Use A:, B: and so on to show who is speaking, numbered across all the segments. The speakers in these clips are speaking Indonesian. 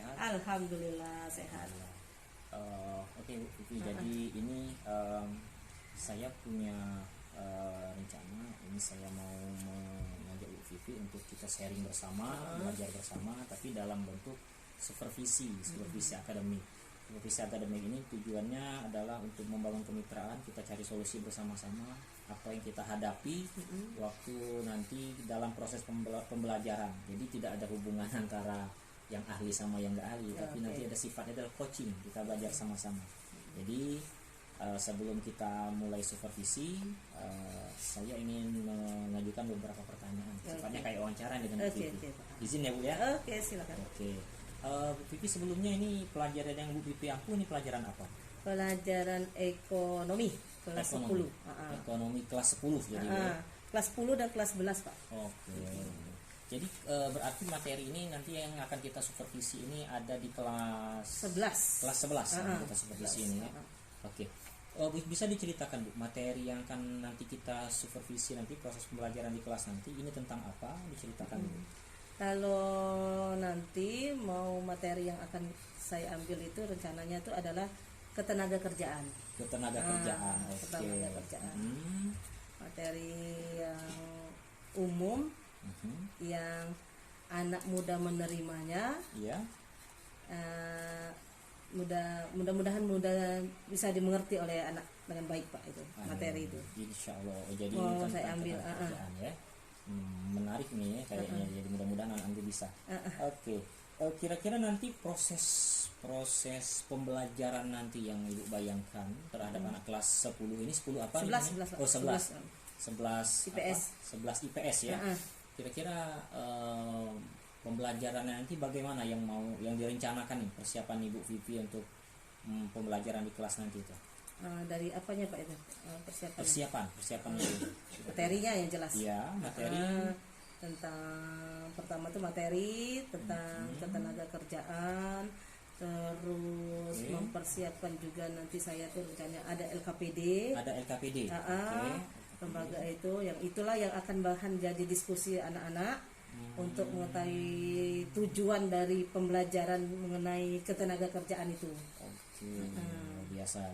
A: sehat?
B: Alhamdulillah sehat.
A: Oke Bu Vivi, jadi ini saya punya rencana. Ini saya mau mengajak Bu Vivi untuk kita sharing bersama, belajar bersama, tapi dalam bentuk supervisi akademik. Supervisi akademik ini tujuannya adalah untuk membangun kemitraan, kita cari solusi bersama-sama apa yang kita hadapi waktu nanti dalam proses pembelajaran. Jadi tidak ada hubungan antara yang ahli sama yang nggak ahli, tapi nanti ada sifatnya adalah coaching, kita belajar sama-sama. Jadi sebelum kita mulai supervisi, saya ingin mengajukan beberapa pertanyaan, sifatnya kayak wawancara dengan Bu Vivi. Izin ya Bu ya?
B: Oke, silakan.
A: Bu Vivi, sebelumnya ini pelajaran yang Bu Vivi aku ini pelajaran apa?
B: Pelajaran ekonomi kelas 10.
A: Ekonomi kelas 10 jadi ya?
B: Kelas 10 dan kelas 11 Pak.
A: Jadi berarti materi ini nanti yang akan kita supervisi ini ada di kelas
B: 11.
A: Kelas 11 yang kita supervisi ini ya. Bisa diceritakan Bu, materi yang akan nanti kita supervisi nanti, proses pembelajaran di kelas nanti ini tentang apa? Diceritakan Bu.
B: Kalau nanti mau materi yang akan saya ambil itu rencananya itu adalah ketenaga kerjaan.
A: Ketenaga kerjaan.
B: Ketenaga kerjaan. Materi yang umum, yang anak muda menerimanya.
A: Iya.
B: Mudah-mudahan bisa dimengerti oleh anak dengan baik Pak itu materi itu.
A: Insya Allah. Jadi
B: saya ambil
A: kerjaan ya. Menarik nih ya kayaknya. Jadi mudah-mudahan anak bisa. Kira-kira nanti proses pembelajaran nanti yang Ibu bayangkan terhadap anak kelas 10 ini 10 apa?
B: 11.
A: Oh 11
B: IPS.
A: 11 IPS ya. Kira-kira pembelajarannya nanti bagaimana yang direncanakan nih persiapan Ibu Vivi untuk pembelajaran di kelas nanti itu?
B: Dari apanya Pak itu
A: persiapan itu.
B: Materinya yang jelas.
A: Iya, materi
B: tentang pertama itu materi tentang ketenaga kerjaan, terus mempersiapkan juga nanti saya tuh rencananya ada LKPD. Lembaga itu itulah yang akan bahan jadi diskusi anak-anak untuk mengetahui tujuan dari pembelajaran mengenai ketenaga kerjaan itu.
A: Biasa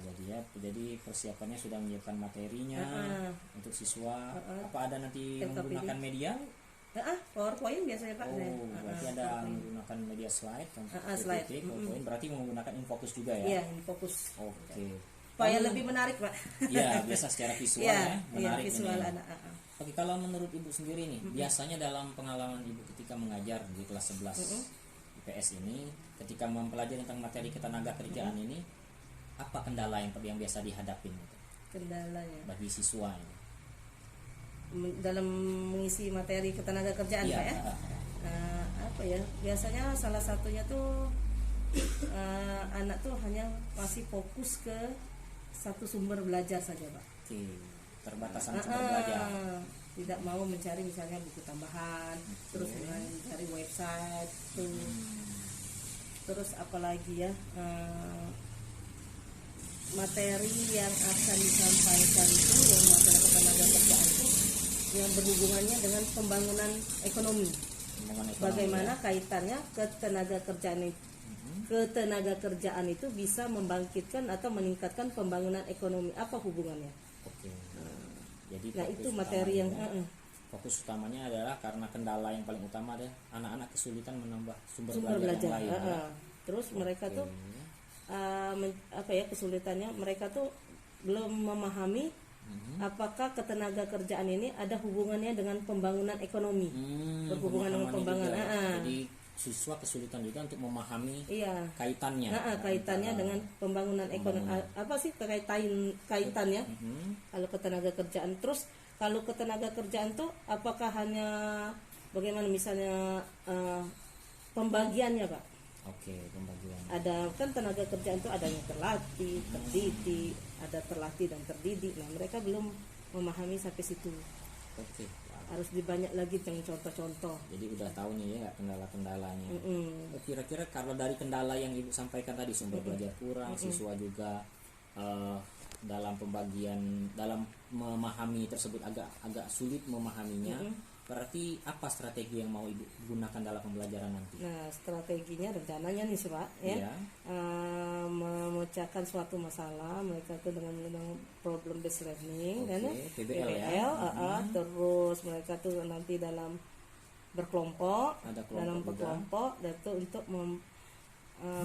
A: jadi persiapannya sudah menyiapkan materinya untuk siswa. Apa ada nanti
B: LKPD.
A: Menggunakan media?
B: PowerPoint biasanya Pak.
A: Berarti ada menggunakan media slide,
B: slide.
A: PowerPoint. Berarti menggunakan Infocus juga ya?
B: Iya, Infocus. Supaya lebih menarik Pak.
A: Iya, biasa secara visual ya, menarik
B: visual
A: ini.
B: anak.
A: Kalau menurut Ibu sendiri nih, biasanya dalam pengalaman Ibu ketika mengajar di kelas 11 IPS ini, ketika mempelajari tentang materi ketenaga kerjaan ini, apa kendala yang biasa dihadapin gitu?
B: Kendalanya
A: bagi siswa ini?
B: Dalam mengisi materi ketenaga kerjaan Pak ya? Apa ya? Biasanya salah satunya tuh anak tuh hanya masih fokus ke satu sumber belajar saja Pak.
A: Terbatasan sumber belajar.
B: Tidak mau mencari misalnya buku tambahan, terus mencari website tuh. Terus apalagi ya, materi yang akan disampaikan itu yang materi ketenaga kerjaan itu yang berhubungannya dengan pembangunan ekonomi. Bagaimana kaitannya ketenaga kerjaan itu bisa membangkitkan atau meningkatkan pembangunan ekonomi, apa hubungannya?
A: Jadi
B: itu materi yang
A: fokus utamanya adalah karena kendala yang paling utama adalah anak-anak kesulitan menambah sumber
B: belajar
A: yang lain.
B: Terus mereka tuh kesulitannya mereka tuh belum memahami apakah ketenaga kerjaan ini ada hubungannya dengan pembangunan ekonomi, berhubungan dengan pembangunan.
A: Jadi siswa kesulitan juga untuk memahami kaitannya.
B: Kaitannya dengan pembangunan ekonomi. Apa sih kaitannya? Kalau ketenaga kerjaan, terus kalau ketenaga kerjaan tuh apakah hanya bagaimana misalnya pembagiannya Pak?
A: Pembagian.
B: Ada kan tenaga kerjaan itu ada yang terlatih, terdidik, ada terlatih dan terdidik. Nah mereka belum memahami sampai situ. Harus dibanyak lagi dengan contoh-contoh.
A: Jadi udah tahu nih ya kendala-kendalanya. Kira-kira kalau dari kendala yang Ibu sampaikan tadi, sumber belajar kurang, siswa juga dalam pembagian, dalam memahami tersebut agak sulit memahaminya. Berarti apa strategi yang mau Ibu gunakan dalam pembelajaran nanti?
B: Nah, strateginya rencananya nih sih Pak ya,
A: Iya.
B: memecahkan suatu masalah mereka tuh dengan problem based learning
A: Oke,
B: dan
A: PBL ya.
B: terus mereka tuh nanti dalam berkelompok,
A: Ada kelompok
B: dalam
A: juga.
B: berkelompok dan itu untuk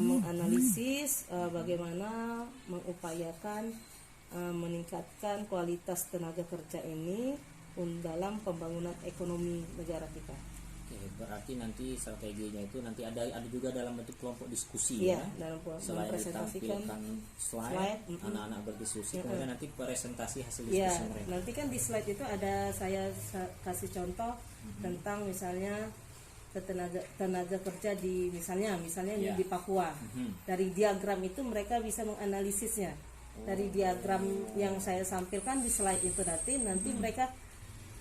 B: menganalisis bagaimana mengupayakan meningkatkan kualitas tenaga kerja ini dalam pembangunan ekonomi negara kita.
A: Oke, berarti nanti strateginya itu nanti ada juga dalam bentuk kelompok diskusi
B: Iya,
A: ya.
B: dalam
A: Selain
B: mempresentasikan
A: ditampilkan slide,
B: slide,
A: anak-anak berdiskusi, kemudian nanti presentasi hasil
B: ya,
A: diskusi mereka.
B: nanti kan di slide itu ada saya kasih contoh tentang misalnya tenaga kerja di misalnya
A: Ya.
B: di Papua. Dari diagram itu mereka bisa menganalisisnya. Dari diagram yang saya sampilkan di slide itu nanti mereka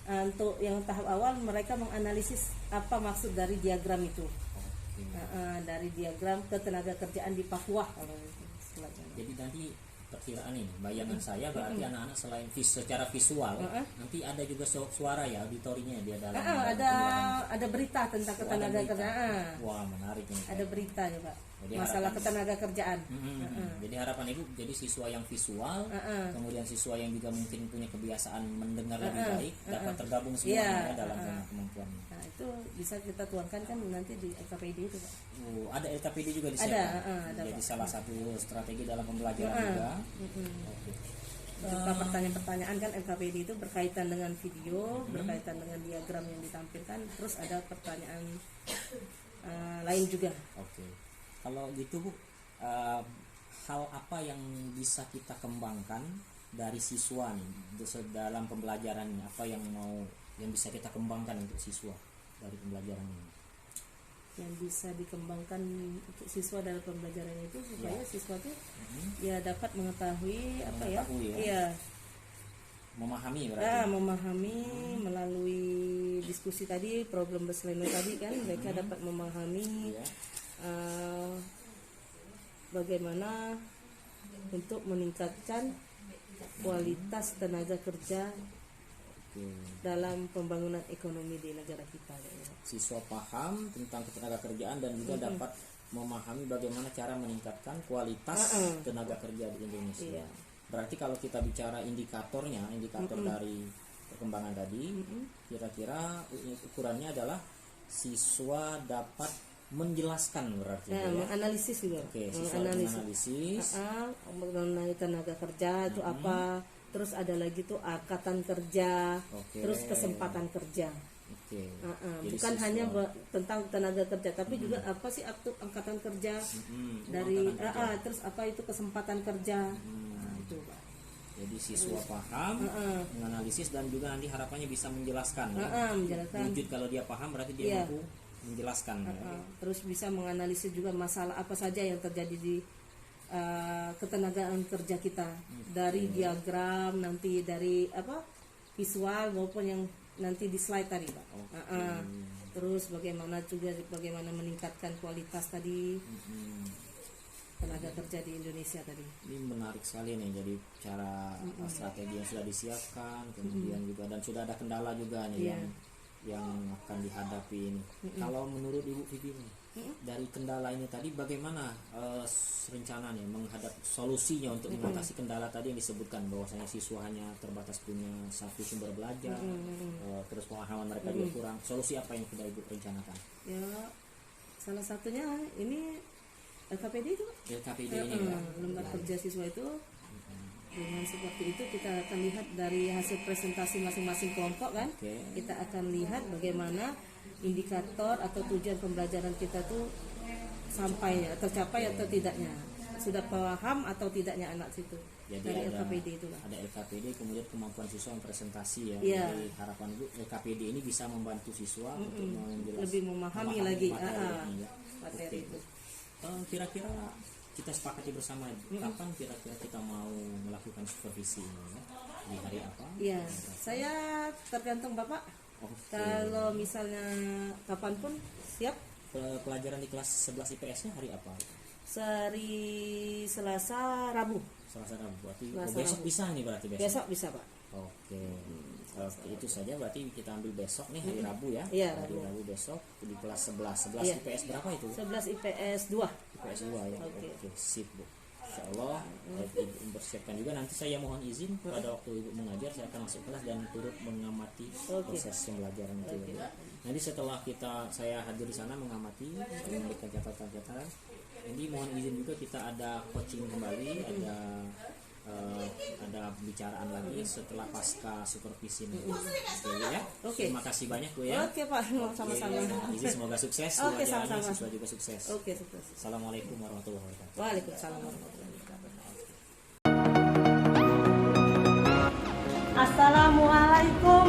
B: untuk yang tahap awal mereka menganalisis apa maksud dari diagram itu.
A: Oke.
B: Dari diagram ketenaga kerjaan di Papua kalau itu slide-nya.
A: Jadi nanti perkiraan ini, bayangan saya berarti anak-anak selain secara visual, nanti ada juga suara ya, auditorinya dia dalam.
B: Ada berita tentang
A: Oh,
B: ketenaga
A: ada berita.
B: kerjaan.
A: Wah, menarik ini.
B: Ada berita ya Pak.
A: Jadi
B: Masalah
A: harapan-
B: ketenaga kerjaan.
A: Jadi harapan Ibu jadi siswa yang visual, kemudian siswa yang juga mungkin punya kebiasaan mendengar lebih baik, dapat tergabung semuanya
B: Iya,
A: dalam kemampuan.
B: Nah, itu bisa kita tuangkan kan nanti di LKPD itu Pak.
A: Ada LKPD juga di
B: Ada,
A: sana.
B: ada,
A: Jadi
B: Pak.
A: salah satu strategi dalam pembelajaran juga. Oke.
B: Berupa pertanyaan-pertanyaan kan LKPD itu berkaitan dengan video, berkaitan dengan diagram yang ditampilkan, terus ada pertanyaan lain juga.
A: Oke. Kalau gitu Bu, hal apa yang bisa kita kembangkan dari siswa nih dalam pembelajaran ini? Apa yang bisa kita kembangkan untuk siswa dari pembelajaran ini?
B: Yang bisa dikembangkan untuk siswa dalam pembelajaran itu supaya
A: Ya.
B: siswa itu ya dapat mengetahui apa ya?
A: Mengetahui ya.
B: Iya.
A: Memahami berarti.
B: Memahami melalui diskusi tadi, problem based learning tadi kan mereka dapat memahami
A: Ya.
B: bagaimana untuk meningkatkan kualitas tenaga kerja
A: Oke.
B: dalam pembangunan ekonomi di negara kita.
A: Siswa paham tentang ketenaga kerjaan dan juga dapat memahami bagaimana cara meningkatkan kualitas tenaga kerja di Indonesia.
B: Iya.
A: Berarti kalau kita bicara indikator dari perkembangan tadi, kira-kira ukurannya adalah siswa dapat menjelaskan berarti
B: Nah,
A: ya.
B: menganalisis juga.
A: Oke, siswa menganalisis.
B: Mengenai tenaga kerja itu apa, terus ada lagi tuh angkatan kerja,
A: Oke.
B: terus kesempatan kerja.
A: Oke. Jadi
B: Bukan
A: siswa-
B: hanya tentang tenaga kerja, tapi juga apa sih aktu angkatan kerja dari
A: angkatan kerja.
B: terus apa itu kesempatan kerja. Nah, itu Pak.
A: Jadi siswa paham, menganalisis dan juga nanti harapannya bisa menjelaskan. Ya.
B: Menjelaskan.
A: Wujud kalau dia paham berarti dia
B: Iya.
A: mampu menjelaskan. Ya.
B: Terus bisa menganalisis juga masalah apa saja yang terjadi di ketenagaan kerja kita dari diagram, nanti dari apa visual maupun yang nanti di slide tadi Pak. Terus bagaimana meningkatkan kualitas tadi tenaga kerja di Indonesia tadi.
A: Ini menarik sekali nih, jadi cara strategi yang sudah disiapkan, kemudian juga dan sudah ada kendala juga nih
B: Iya.
A: yang akan dihadapi ini. Kalau menurut Ibu Vivi nih, dari kendala ini tadi bagaimana rencana nih menghadap solusinya untuk mengatasi kendala tadi yang disebutkan bahwasanya siswa hanya terbatas punya satu sumber belajar, terus pemahaman mereka juga kurang. Solusi apa yang sudah Ibu rencanakan?
B: Ya, salah satunya ini LKPD itu Pak.
A: LKPD ini ya.
B: Lembar kerja siswa itu dengan seperti itu kita akan lihat dari hasil presentasi masing-masing kelompok kan.
A: Oke.
B: Kita akan lihat bagaimana indikator atau tujuan pembelajaran kita tuh tercapai atau tidaknya, sudah paham atau tidaknya anak situ.
A: Jadi
B: Dari
A: ada
B: LKPD itu Pak.
A: ada LKPD, kemudian kemampuan siswa mempresentasi ya.
B: Iya.
A: Jadi harapan Ibu LKPD ini bisa membantu siswa untuk
B: Lebih memahami lagi
A: materi ini ya.
B: materi
A: Oke.
B: itu.
A: Kira-kira kita sepakati bersama kapan kira-kira kita mau melakukan supervisi ini ya? Di hari apa?
B: Iya, saya tergantung Bapak.
A: Oke.
B: Kalau misalnya kapanpun siap.
A: Pelajaran di kelas 11 IPS-nya hari apa?
B: Hari Selasa, Rabu.
A: Selasa Rabu. Berarti
B: Selasa,
A: besok
B: Rabu.
A: bisa nih berarti besok.
B: Besok bisa Pak.
A: Oke. Oke, itu saja berarti kita ambil besok nih hari Rabu ya.
B: Iya,
A: Hari
B: Rabu.
A: Rabu besok di kelas 11. 11
B: Iya.
A: IPS berapa itu?
B: 11 IPS 2.
A: IPS 2 ya.
B: Oke.
A: Oke, sip, Bu. Insyaallah Ibu mempersiapkan juga, nanti saya mohon izin pada waktu Ibu mengajar saya akan masuk kelas dan turut mengamati
B: Oke.
A: proses pembelajaran itu.
B: Oke.
A: Nanti setelah saya hadir di sana mengamati, memberikan catatan-catatan. Jadi mohon izin juga kita ada coaching kembali, ada pembicaraan lagi setelah pasca supervisi nih. Oke ya.
B: Oke.
A: Terima kasih banyak Bu ya.
B: Oke Pak, sama-sama.
A: Izin semoga sukses.
B: Oke,
A: pelajarannya,
B: sama-sama.
A: siswa juga sukses.
B: Oke, sukses.
A: Assalamualaikum warahmatullahi wabarakatuh.
B: Waalaikumsalam warahmatullahi wabarakatuh. Assalamualaikum.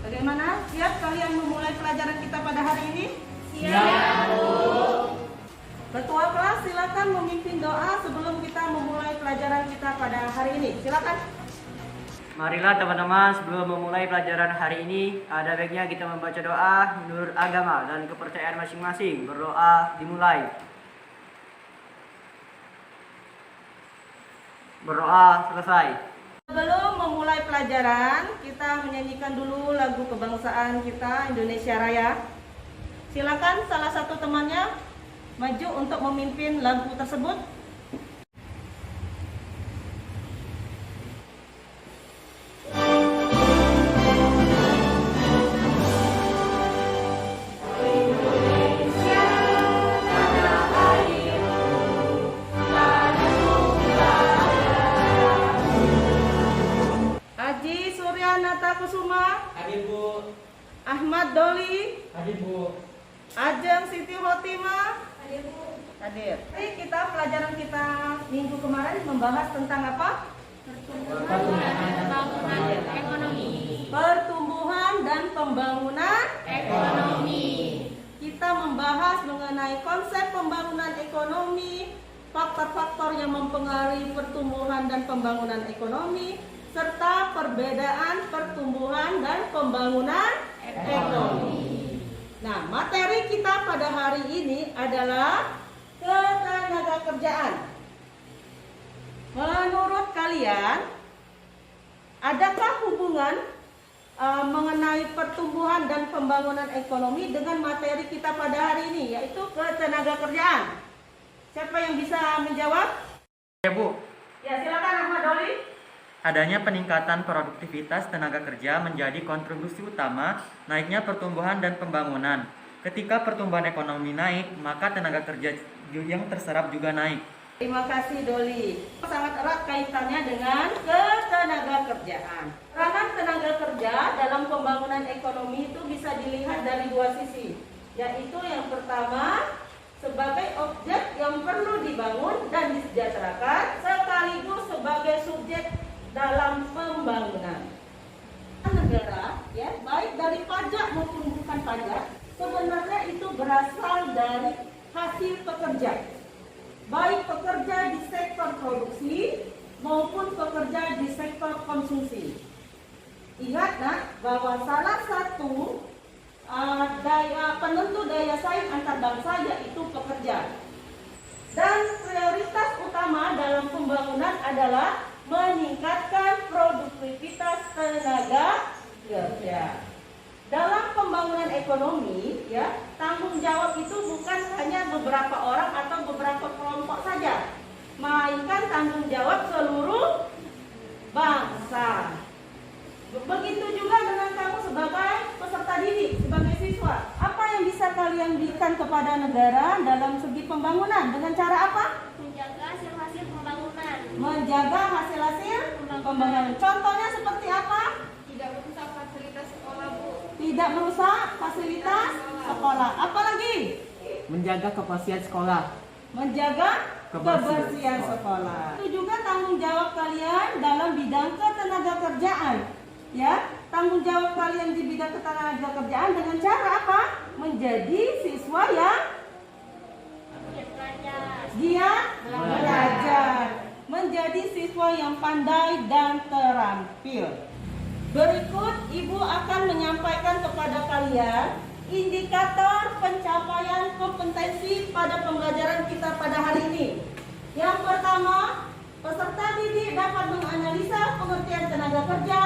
B: Bagaimana? Siap kalian memulai pelajaran kita pada hari ini? Siap, Bu. Ketua kelas silakan memimpin doa sebelum kita memulai pelajaran kita pada hari ini. Silakan.
C: Marilah teman-teman, sebelum memulai pelajaran hari ini, ada baiknya kita membaca doa menurut agama dan kepercayaan masing-masing. Berdoa dimulai. Berdoa selesai.
B: Sebelum memulai pelajaran, kita menyanyikan dulu lagu kebangsaan kita, Indonesia Raya. Silakan salah satu temannya maju untuk memimpin lagu tersebut. Aji Suryanata Kusuma,
C: Hadir Bu.
B: Ahmad Doli,
C: Hadir Bu.
B: Ajeng Siti Hotima, hadir. Jadi kita pelajaran kita minggu kemarin membahas tentang apa? Pertumbuhan dan pembangunan ekonomi. Kita membahas mengenai konsep pembangunan ekonomi, faktor-faktor yang mempengaruhi pertumbuhan dan pembangunan ekonomi, serta perbedaan pertumbuhan dan pembangunan ekonomi. Nah, materi kita pada hari ini adalah ketenagakerjaan. Menurut kalian, adakah hubungan mengenai pertumbuhan dan pembangunan ekonomi dengan materi kita pada hari ini, yaitu ketenagakerjaan? Siapa yang bisa menjawab?
C: Ya Bu,
B: Ya, silakan Ahmad Doli.
C: adanya peningkatan produktivitas tenaga kerja menjadi kontribusi utama naiknya pertumbuhan dan pembangunan. Ketika pertumbuhan ekonomi naik, maka tenaga kerja yang terserap juga naik.
B: Terima kasih Doli. Sangat erat kaitannya dengan ketenagakerjaan. Peranan tenaga kerja dalam pembangunan ekonomi itu bisa dilihat dari dua sisi, yaitu yang pertama sebagai objek yang perlu dibangun dan disejahterakan, sekaligus sebagai subjek dalam pembangunan. Negara, ya, baik dari pajak maupun bukan pajak, sebenarnya itu berasal dari hasil pekerja. Baik pekerja di sektor produksi maupun pekerja di sektor konsumsi. Ingat nak, bahwa salah satu penentu daya saing antar bangsa yaitu pekerja. Dan prioritas utama dalam pembangunan adalah meningkatkan produktivitas tenaga kerja. Dalam pembangunan ekonomi, ya, tanggung jawab itu bukan hanya beberapa orang atau beberapa kelompok saja, melainkan tanggung jawab seluruh bangsa. Begitu juga dengan kamu sebagai peserta didik, sebagai siswa. Apa yang bisa kalian berikan kepada negara dalam segi pembangunan? Dengan cara apa?
D: Menjaga hasil-hasil pembangunan.
B: Menjaga hasil-hasil pembangunan. Contohnya seperti apa?
D: Tidak merusak fasilitas sekolah, Bu.
B: Tidak merusak fasilitas sekolah. Apalagi?
C: Menjaga kebersihan sekolah.
B: Menjaga
C: Kebersihan
B: kebersihan sekolah. Itu juga tanggung jawab kalian dalam bidang ketenagakerjaan. Ya, tanggung jawab kalian di bidang ketenagakerjaan dengan cara apa? Menjadi siswa yang
D: Giat belajar.
B: giat belajar. Menjadi siswa yang pandai, dan terampil. Berikut Ibu akan menyampaikan kepada kalian indikator pencapaian kompetensi pada pembelajaran kita pada hari ini. Yang pertama, peserta didik dapat menganalisa pengertian tenaga kerja,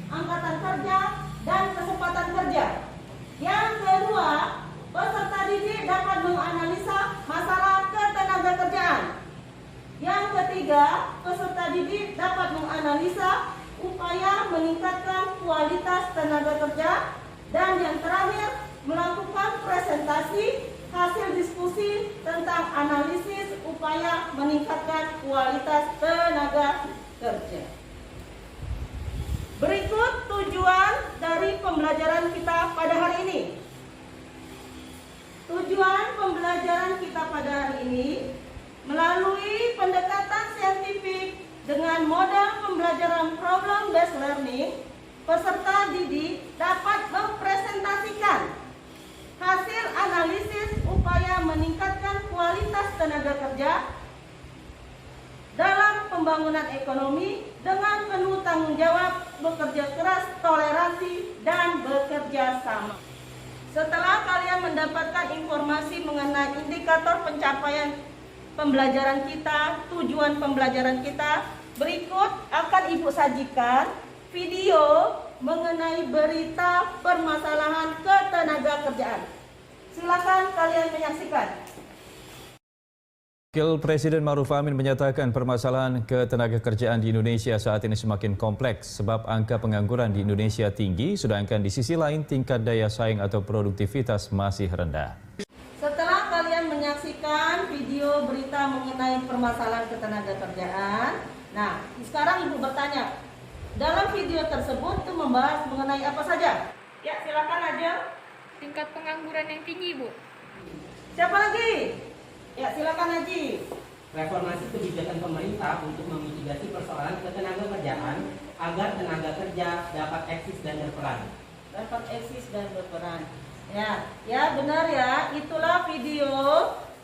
B: angkatan kerja, dan kesempatan kerja. Yang kedua, peserta didik dapat menganalisa masalah ketenagakerjaan. Yang ketiga, peserta didik dapat menganalisa upaya meningkatkan kualitas tenaga kerja. Dan yang terakhir, melakukan presentasi hasil diskusi tentang analisis upaya meningkatkan kualitas tenaga kerja. Berikut tujuan dari pembelajaran kita pada hari ini. Tujuan pembelajaran kita pada hari ini melalui pendekatan saintifik dengan model pembelajaran problem based learning, peserta didik dapat mempresentasikan hasil analisis upaya meningkatkan kualitas tenaga kerja dalam pembangunan ekonomi dengan penuh tanggung jawab, bekerja keras, toleransi, dan bekerja sama. Setelah kalian mendapatkan informasi mengenai indikator pencapaian pembelajaran kita, tujuan pembelajaran kita, berikut akan Ibu sajikan video mengenai berita permasalahan ketenagakerjaan. Silakan kalian menyaksikan.
E: Wakil Presiden Ma'ruf Amin menyatakan permasalahan ketenagakerjaan di Indonesia saat ini semakin kompleks sebab angka pengangguran di Indonesia tinggi, sedangkan di sisi lain tingkat daya saing atau produktivitas masih rendah.
B: Setelah kalian menyaksikan video berita mengenai permasalahan ketenagakerjaan, nah sekarang Ibu bertanya, dalam video tersebut itu membahas mengenai apa saja? Ya, silakan aja.
D: Tingkat pengangguran yang tinggi, Bu.
B: Siapa lagi? Ya, silakan Haji.
F: Reformasi kebijakan pemerintah untuk memitigasi persoalan ketenagakerjaan agar tenaga kerja dapat eksis dan berperan.
B: Dapat eksis dan berperan. Ya benar ya. Itulah video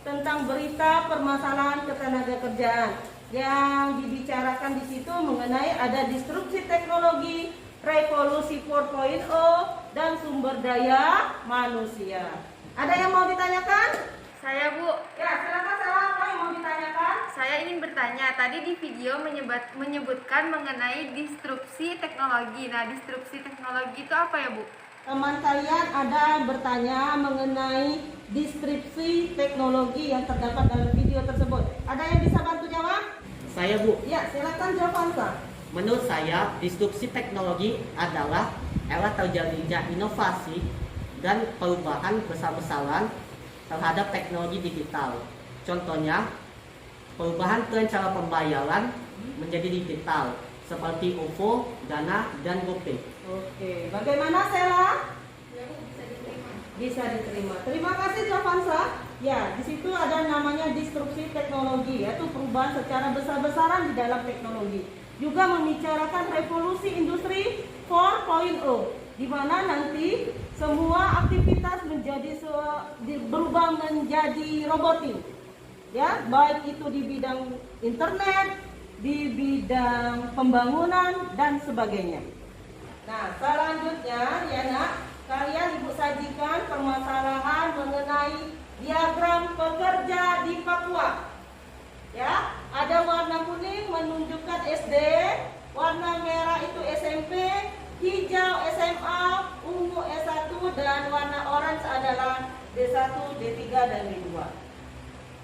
B: tentang berita permasalahan ketenagakerjaan yang dibicarakan di situ mengenai ada disrupsi teknologi, revolusi 4.0, dan sumber daya manusia. Ada yang mau ditanyakan?
D: Saya, Bu.
B: Ya, silakan Sarah, apa yang mau ditanyakan?
D: Saya ingin bertanya, tadi di video menyebutkan mengenai disrupsi teknologi. Nah, disrupsi teknologi itu apa ya, Bu?
B: Teman kalian ada yang bertanya mengenai disrupsi teknologi yang terdapat dalam video tersebut. Ada yang bisa bantu jawab?
F: Saya, Bu.
B: Ya, silakan jawab.
F: Menurut saya, disrupsi teknologi adalah era terjadinya inovasi dan perubahan besar-besaran terhadap teknologi digital. Contohnya, perubahan tren cara pembayaran menjadi digital seperti OVO, Dana, dan GoPay.
B: Oke, bagaimana Sela? Bisa diterima. Terima kasih Javansa. Ya, di situ ada namanya disrupsi teknologi, yaitu perubahan secara besar-besaran di dalam teknologi. Juga membicarakan revolusi industri 4.0, di mana nanti semua aktivitas berubah menjadi robotik. Ya, baik itu di bidang internet, di bidang pembangunan, dan sebagainya. Nah, selanjutnya ya nak, kalian Ibu sajikan permasalahan mengenai diagram pekerja di Papua. Ya, ada warna kuning menunjukkan SD, warna merah itu SMP, hijau SMA, ungu S1, dan warna orange adalah D1, D3, dan D2.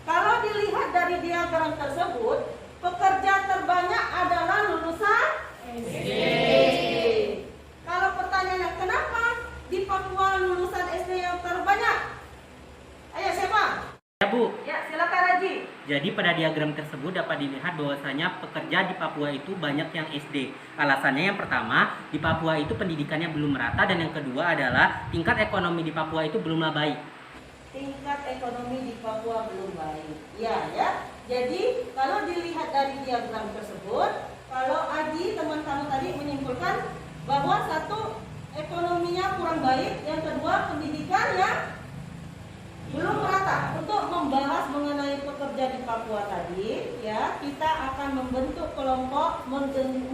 B: Kalau dilihat dari diagram tersebut, pekerja terbanyak adalah lulusan SD. Kalau pertanyaannya kenapa di Papua lulusan SD yang terbanyak? Ayo siapa?
F: Ya, Bu.
B: Ya, silakan Haji.
F: Jadi pada diagram tersebut dapat dilihat bahwasanya pekerja di Papua itu banyak yang SD. Alasannya yang pertama, di Papua itu pendidikannya belum merata, dan yang kedua adalah tingkat ekonomi di Papua itu belumlah baik.
B: Tingkat ekonomi di Papua belum baik. Ya. Jadi kalau dilihat dari diagram tersebut, kalau Aji teman kamu tadi menyimpulkan bahwa satu, ekonominya kurang baik, yang kedua pendidikannya belum merata. Untuk membahas mengenai pekerja di Papua Papua tadi, ya, kita akan membentuk kelompok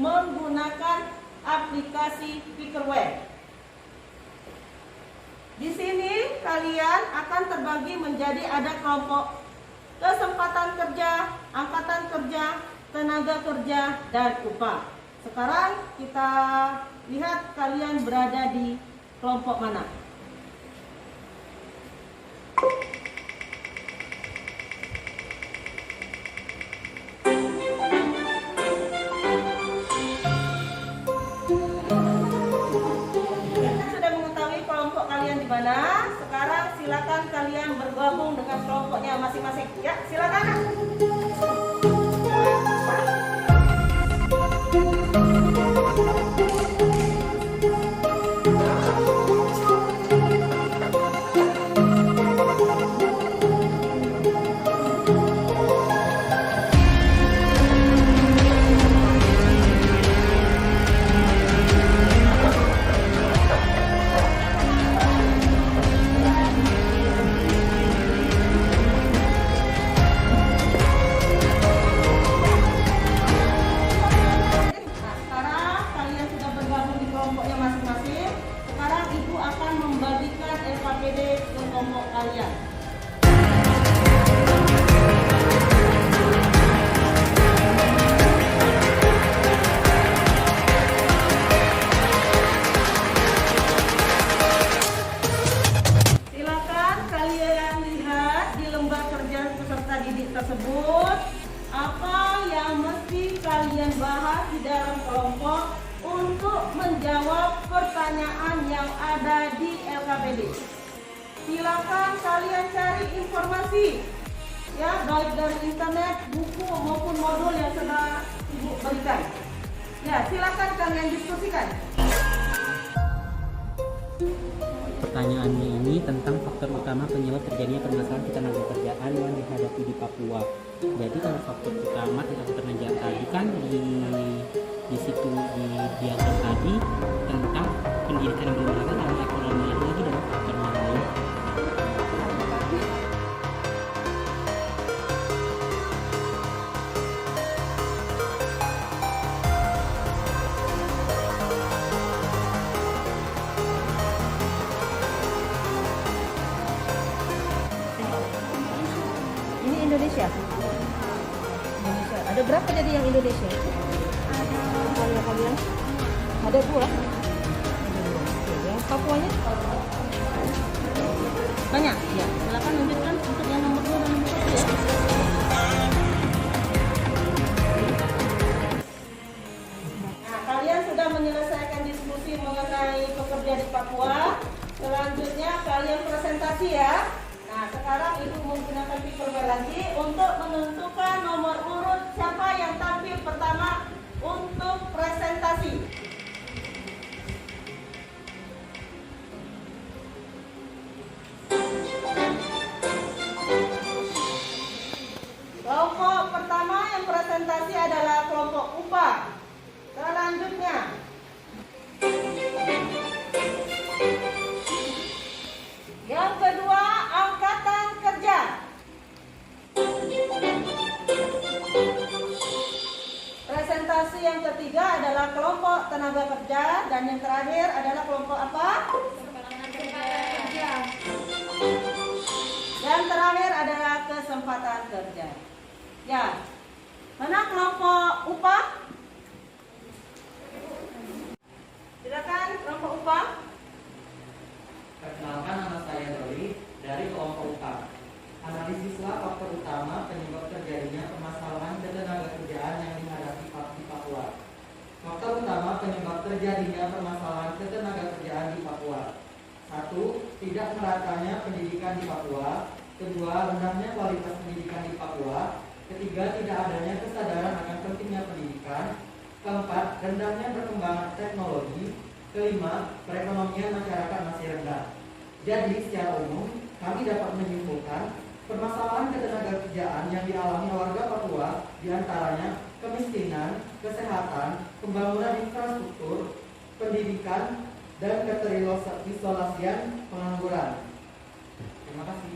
B: menggunakan aplikasi Pikerware. Di sini kalian akan terbagi menjadi ada kelompok kesempatan kerja, angkatan kerja, tenaga kerja, dan upah. Sekarang kita lihat kalian berada di kelompok mana. Mana? Sekarang silakan kalian bergabung dengan kelompoknya masing-masing. Ya, silakan. Tersebut, apa yang mesti kalian bahas di dalam kelompok untuk menjawab pertanyaan yang ada di LKPD. Silakan kalian cari informasi, ya, baik dari internet, buku maupun modul yang sudah Ibu berikan. Ya, silakan kalian diskusikan.
F: Pertanyaannya ini tentang faktor utama penyebab terjadinya permasalahan ketenagakerjaan yang dihadapi di Papua. Jadi kalau faktor utama tentang ketenagakerjaan tadi kan di situ di diagram tadi tentang pendidikan yang belum merata dan ekonomi itu lagi dalam faktor lain.
B: Indonesia. Ada berapa jadi yang Indonesia? Ada kalian? Ada 2. Yang Papuanya? Banyak. Ya, silakan lanjutkan untuk yang nomor 2 dan nomor 1 ya. Nah, kalian sudah menyelesaikan diskusi mengenai pekerja di Papua. Selanjutnya kalian presentasi ya. Nah, sekarang Ibu menggunakan Pikerware lagi untuk menentukan nomor urut siapa yang tampil pertama untuk presentasi. Kelompok pertama yang presentasi adalah kelompok upah. Selanjutnya yang kedua, angkatan kerja. Presentasi yang ketiga adalah kelompok tenaga kerja dan yang terakhir adalah kelompok apa? Dan terakhir adalah kesempatan kerja. Ya. Mana kelompok upah? Silakan kelompok upah.
C: Perkenalkan, nama saya Doli dari kelompok upah. Analisislah faktor utama penyebab terjadinya permasalahan ketenagakerjaan yang dihadapi di Papua. Faktor utama penyebab terjadinya permasalahan ketenagakerjaan di Papua. 1. Tidak meratanya pendidikan di Papua. 2. Rendahnya kualitas pendidikan di Papua. 3. Tidak adanya kesadaran akan pentingnya pendidikan. 4. Rendahnya perkembangan teknologi. 5. Perekonomian masyarakat masih rendah. Jadi secara umum kami dapat menyimpulkan permasalahan ketenagakerjaan yang dialami warga Papua diantaranya kemiskinan, kesehatan, pembangunan infrastruktur, pendidikan, dan keterisolasian pengangguran. Terima kasih.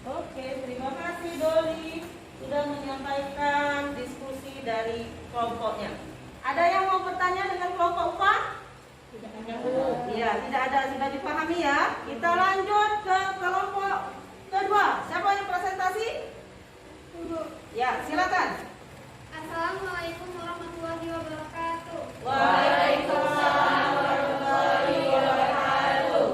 B: Oke, terima kasih Doli sudah Ya, silakan.
D: Assalamualaikum warahmatullahi wabarakatuh.
B: Waalaikumsalam warahmatullahi wabarakatuh.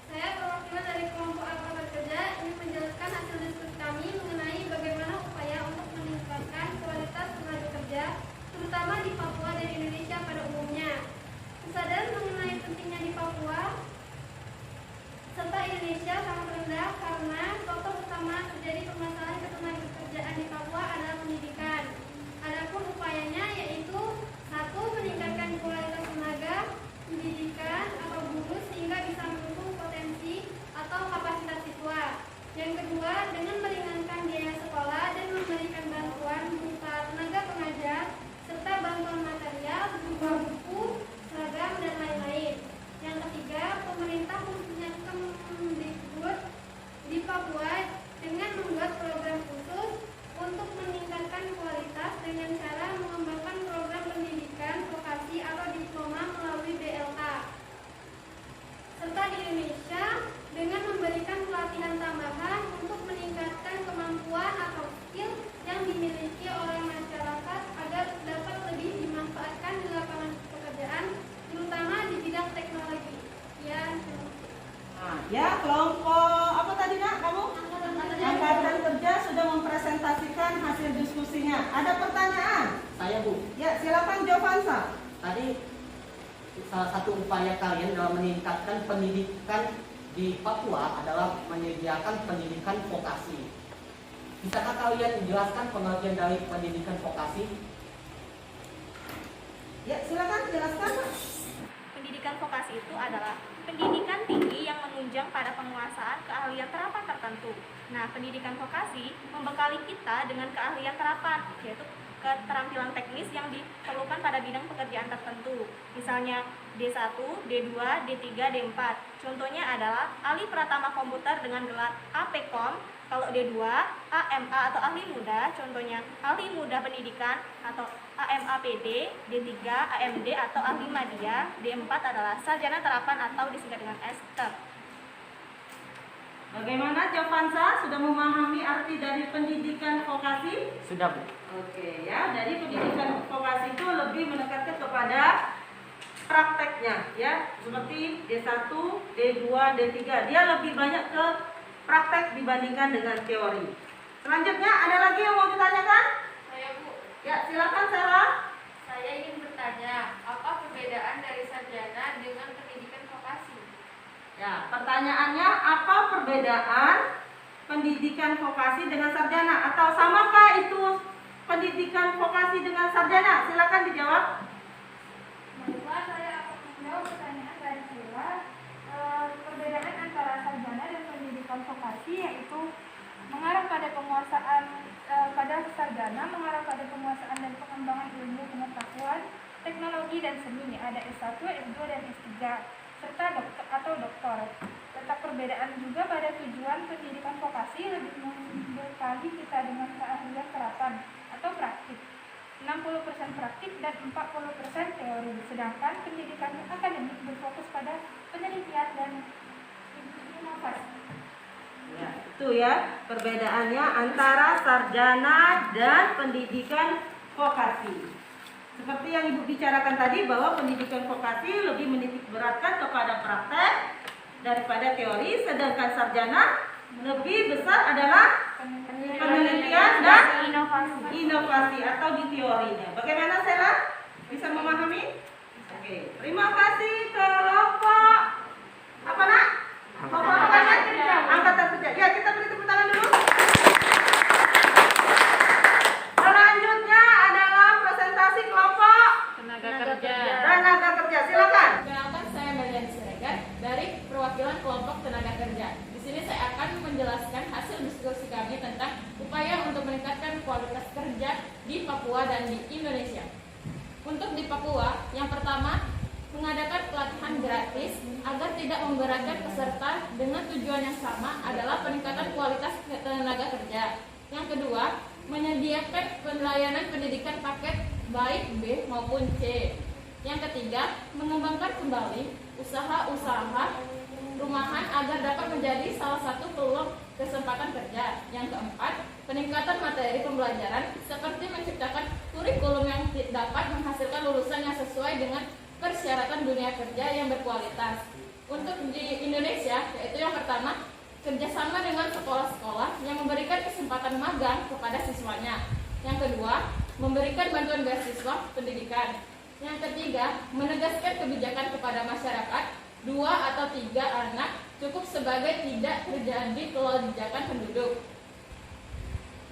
D: Saya perwakilan dari kelompok Angkatan Kerja ingin menjelaskan hasil diskusi kami mengenai bagaimana upaya untuk meningkatkan kualitas tenaga kerja, terutama di Papua dan Indonesia pada umumnya. Kesadaran mengenai pentingnya di Papua serta Indonesia sangat rendah karena faktor utama terjadi permasalahan ketenagakerjaan di Papua adalah pendidikan. Adapun upayanya yaitu 1. Meningkatkan kualitas tenaga pendidikan atau guru sehingga bisa mendukung potensi atau kapasitas siswa. Yang kedua, dengan meringankan biaya sekolah dan memberikan bantuan berupa tenaga pengajar serta bantuan material berupa buku, seragam, dan lain-lain. Yang ketiga, pemerintah khususnya Kemdikbud di Papua dengan membuat program khusus untuk meningkatkan kualitas dengan cara mengembangkan program pendidikan vokasi atau diploma melalui BLK. Serta di Indonesia dengan memberikan pelatihan tambahan untuk meningkatkan kemampuan atau skill yang dimiliki oleh masyarakat agar dapat lebih dimanfaatkan di lapangan pekerjaan, terutama di bidang teknologi. Ya,
B: Nah, ya, kelompok apa tadi nak kamu? Angkatan Kerja sudah mempresentasikan hasil diskusinya. Ada pertanyaan?
G: Saya Bu,
B: Ya, silakan Jovansa.
G: tadi salah satu upaya kalian dalam meningkatkan pendidikan di Papua adalah menyediakan pendidikan vokasi. Bisakah kalian menjelaskan pengertian dari pendidikan vokasi?
B: Ya, silakan jelaskan.
H: Pendidikan vokasi itu adalah pendidikan tinggi yang menunjang pada penguasaan keahlian terapan tertentu. Nah, pendidikan vokasi membekali kita dengan keahlian terapan, yaitu keterampilan teknis yang diperlukan pada bidang pekerjaan tertentu. Misalnya D1, D2, D3, D4. Contohnya adalah ahli pratama komputer dengan gelar APKOM. Kalau D2, AMA atau ahli muda, contohnya ahli muda pendidikan atau AMAPD. D3, AMD atau ahli madya. D4 adalah sarjana terapan atau disingkat dengan STEP.
B: Bagaimana Jovansa sudah memahami arti dari pendidikan vokasi?
F: Sudah Bu.
B: Oke ya, dari pendidikan vokasi itu lebih menekankan kepada prakteknya ya, seperti D1, D2, D3. Dia lebih banyak ke praktek dibandingkan dengan teori. Selanjutnya ada lagi yang mau ditanyakan?
D: saya Bu.
B: Ya, silakan Sarah.
D: Saya ingin bertanya, apa perbedaan dari sarjana dengan pendidikan vokasi?
B: Ya, pertanyaannya apa perbedaan pendidikan vokasi dengan sarjana atau samakah itu pendidikan vokasi dengan sarjana? Silakan dijawab.
D: Baiklah, saya akan menjawab pertanyaan dari Sila. Perbedaan antara sarjana dan pendidikan vokasi yaitu mengarah pada penguasaan pada sarjana mengarah pada penguasaan dan pengembangan ilmu pengetahuan, teknologi dan seni. Ada S1, S2 dan S3 serta dokter atau doktor. Letak perbedaan juga pada tujuan pendidikan vokasi lebih membekali kita dengan keahlian terapan atau praktik. 60% praktik dan 40% teori. Sedangkan pendidikan akademik berfokus pada penelitian dan inovasi.
B: Ya, itu ya perbedaannya antara sarjana dan pendidikan vokasi. Seperti yang Ibu bicarakan tadi bahwa pendidikan vokasi lebih menitik beratkan kepada praktek daripada teori, sedangkan sarjana lebih besar adalah penelitian dan inovasi atau di teorinya. Bagaimana Sela? Bisa memahami? Oke, terima kasih kelompok apa nak? Angkatan Kerja. Ya, kita beri tepuk tangan dulu. Selanjutnya adalah presentasi kelompok
H: Tenaga kerja.
B: tenaga kerja. Silakan.
I: Perkenalkan, saya Marian Siregar dari perwakilan kelompok tenaga kerja. Di sini saya akan menjelaskan hasil diskusi kami tentang upaya untuk meningkatkan kualitas kerja di Papua dan di Indonesia. Untuk di Papua, yang pertama, mengadakan pelatihan gratis agar tidak memberatkan peserta dengan tujuan yang sama adalah peningkatan kualitas tenaga kerja. Yang kedua, menyediakan pelayanan pendidikan paket baik B maupun C. Yang ketiga, mengembangkan kembali usaha-usaha rumahan agar dapat menjadi salah satu peluang kesempatan kerja. Yang keempat, peningkatan materi pembelajaran seperti menciptakan kurikulum yang dapat menghasilkan lulusan yang sesuai dengan persyaratan dunia kerja yang berkualitas. Untuk di Indonesia, yaitu yang pertama, kerjasama dengan sekolah-sekolah yang memberikan kesempatan magang kepada siswanya. Yang kedua, memberikan bantuan beasiswa pendidikan. Yang ketiga, menegaskan kebijakan kepada masyarakat, 2 atau 3 anak cukup sebagai tidak terjadi lonjakan penduduk.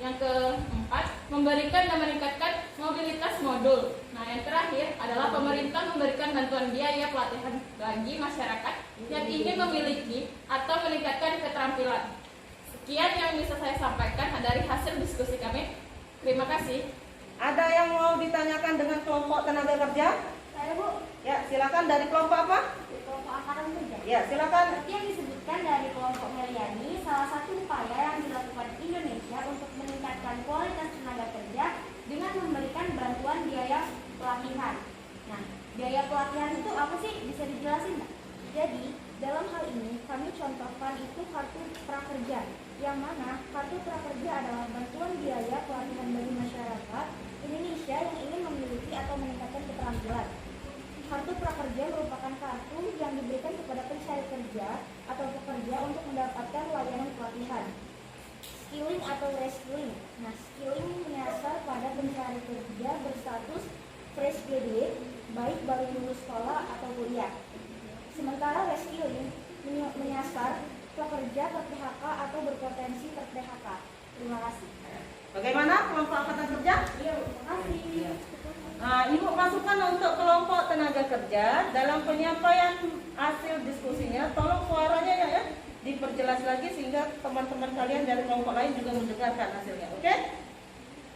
I: Yang keempat, memberikan dan meningkatkan mobilitas modul. Nah, yang terakhir adalah pemerintah memberikan bantuan biaya pelatihan bagi masyarakat yang ingin memiliki atau meningkatkan keterampilan. Sekian yang bisa saya sampaikan dari hasil diskusi kami. Terima kasih.
B: Ada yang mau ditanyakan dengan kelompok tenaga kerja?
H: Saya Bu,
B: Ya, silakan dari kelompok apa?
H: di kelompok angkatan kerja.
B: Ya, silakan.
H: Seperti yang disebutkan dari kelompok Meliani, salah satu upaya yang dilakukan Indonesia untuk meningkatkan kualitas tenaga kerja dengan memberikan bantuan biaya pelatihan. Nah, biaya pelatihan itu apa sih? Bisa dijelasin nggak? Jadi, dalam hal ini kami contohkan itu kartu prakerja, yang mana kartu prakerja adalah bantuan biaya pelatihan bagi masyarakat Indonesia yang ingin memiliki atau meningkatkan keterampilan. Kartu prakerja merupakan kartu yang diberikan kepada pencari kerja atau pekerja untuk mendapatkan layanan pelatihan. Skilling atau reskilling. Nah, skilling menyasar pada pencari kerja berstatus fresh graduate, baik baru lulus sekolah atau kuliah. Sementara reskilling menyasar pekerja ter-PHK atau berpotensi ter-PHK. Terima kasih.
B: Bagaimana kelompok angkatan kerja?
H: Iya, terima kasih.
B: Nah, Ibu masukkan untuk kelompok tenaga kerja dalam penyampaian hasil diskusinya. Tolong suaranya ya, diperjelas lagi sehingga teman-teman kalian dari kelompok lain juga mendengarkan hasilnya. Oke?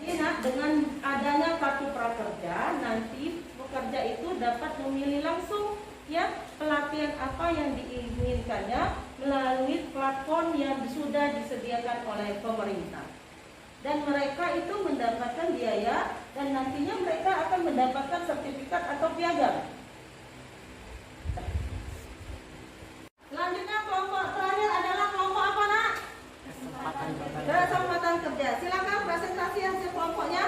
B: Lihat, dengan adanya kartu prakerja, nanti pekerja itu dapat memilih langsung ya pelatihan apa yang diinginkannya melalui platform yang sudah disediakan oleh pemerintah. Dan mereka itu mendapatkan biaya dan nantinya mereka akan mendapatkan sertifikat atau piagam. Selanjutnya kelompok terakhir adalah kelompok apa, Nak? Kesempatan kerja. Silakan presentasi hasil kelompoknya.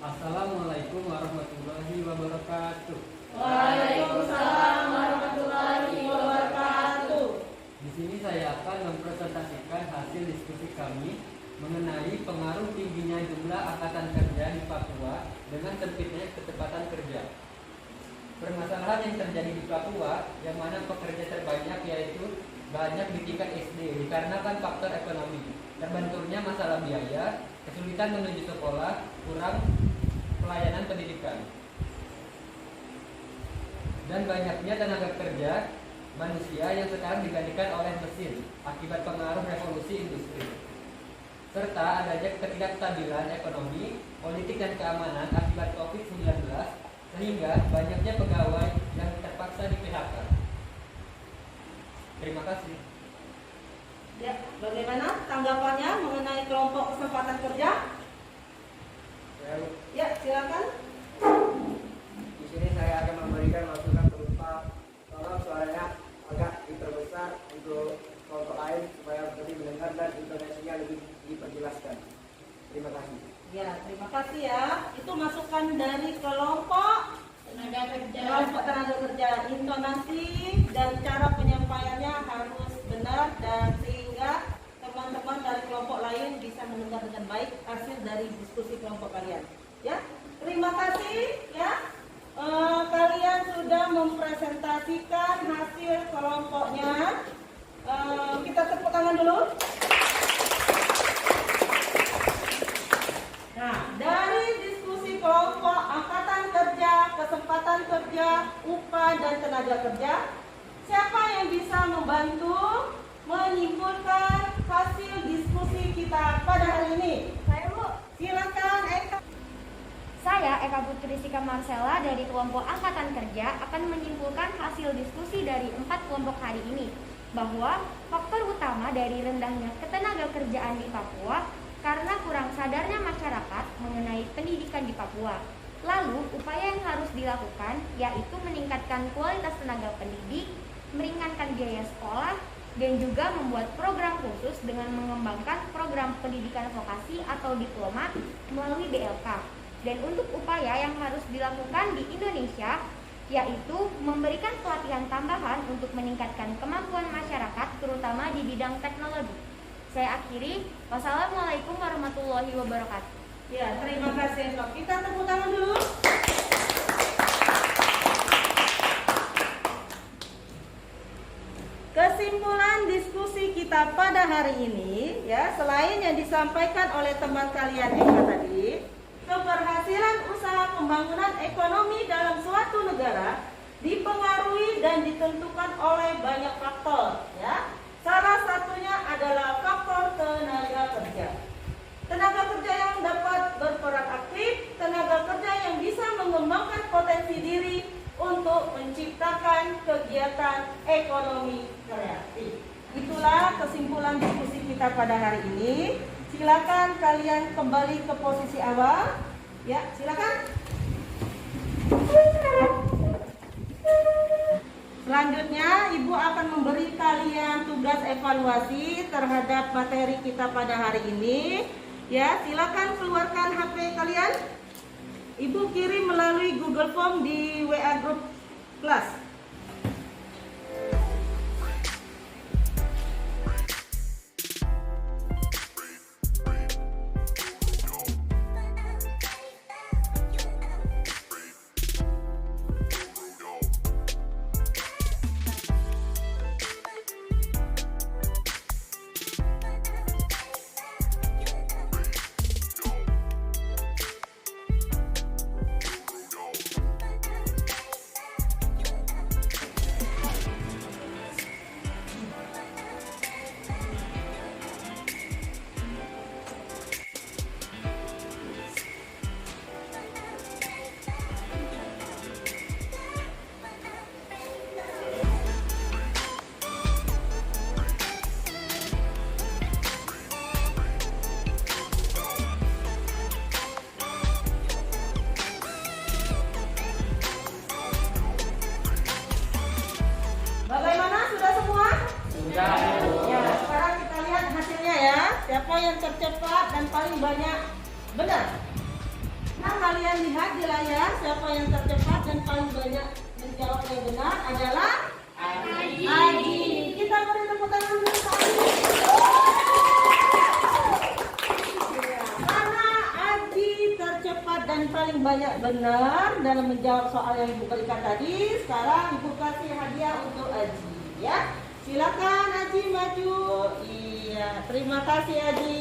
J: Assalamualaikum warahmatullahi wabarakatuh.
B: Waalaikumsalam warahmatullahi wabarakatuh.
J: Di sini saya akan mempresentasikan hasil diskusi kami mengenai pengaruh tingginya jumlah angkatan kerja di Papua dengan sempitnya kecepatan kerja. Permasalahan yang terjadi di Papua, yang mana pekerja terbanyak yaitu banyak di tingkat SD, dikarenakan faktor ekonomi, terbenturnya masalah biaya, kesulitan menuju sekolah, kurang pelayanan pendidikan, dan banyaknya tenaga kerja manusia yang sekarang digantikan oleh mesin akibat pengaruh revolusi industri, serta adanya ketidakstabilan ekonomi, politik, dan keamanan akibat COVID-19, sehingga banyaknya pegawai yang terpaksa di PHK. Terima kasih.
B: Ya, bagaimana tanggapannya mengenai kelompok kesempatan kerja? Ya, silakan.
K: Di sini saya akan memberikan masukan berupa tolong suaranya agak diperbesar untuk kelompok lain supaya lebih mendengar dan intonasinya lebih diperjelaskan. Terima kasih.
B: Ya, terima kasih ya. Itu masukan dari kelompok tenaga kerja. Intonasi dan cara penyampaiannya harus benar dan sehingga teman-teman dari kelompok lain bisa mendengar dengan baik hasil dari diskusi kelompok kalian. Ya, terima kasih ya. Kalian sudah mempresentasikan hasil kelompoknya. Kita tepuk tangan dulu. Nah, dari diskusi kelompok angkatan kerja, kesempatan kerja, upah, dan tenaga kerja, siapa yang bisa membantu menyimpulkan hasil diskusi kita pada hari ini?
H: Saya Bu.
B: Silakan Eka.
H: Saya, Eka Putri Sika Marcella dari kelompok Angkatan Kerja akan menyimpulkan hasil diskusi dari 4 kelompok hari ini bahwa faktor utama dari rendahnya ketenaga kerjaan di Papua karena kurang sadarnya masyarakat mengenai pendidikan di Papua. Lalu, upaya yang harus dilakukan yaitu meningkatkan kualitas tenaga pendidik, meringankan biaya sekolah, dan juga membuat program khusus dengan mengembangkan program pendidikan vokasi atau diploma melalui BLK. Dan untuk upaya yang harus dilakukan di Indonesia, yaitu memberikan pelatihan tambahan untuk meningkatkan kemampuan masyarakat, terutama di bidang teknologi. Saya akhiri. Wassalamualaikum warahmatullahi wabarakatuh.
B: Ya, terima kasih. Kita tepuk tangan dulu. Kesimpulan diskusi kita pada hari ini, ya, selain yang disampaikan oleh teman kalian Eka tadi, keberhasilan usaha pembangunan ekonomi dalam suatu negara dipengaruhi dan ditentukan oleh banyak faktor, ya. Salah satunya adalah faktor tenaga kerja. Tenaga kerja yang dapat berperan aktif, tenaga kerja yang bisa mengembangkan potensi diri untuk menciptakan kegiatan ekonomi kreatif. Itulah kesimpulan diskusi kita pada hari ini. Silakan kalian kembali ke posisi awal. Ya, silakan. Selanjutnya, Ibu akan memberi kalian tugas evaluasi terhadap materi kita pada hari ini. Ya, silakan keluarkan HP kalian. Ibu kirim melalui Google Form di WA Group kelas. Bagaimana? Sudah semua? Sudah. Ya, sekarang kita lihat hasilnya ya. Siapa yang tercepat dan paling banyak benar? Nah, kalian lihat di layar siapa yang tercepat dan paling banyak menjawab yang benar adalah Aji. Kita beri tepuk tangan dulu Kak Aji. Karena Aji tercepat dan paling banyak benar dalam menjawab soal yang Ibu berikan tadi, sekarang Ibu kasih hadiah untuk Aji, ya. Silakan Aji maju. Iya, terima kasih Aji.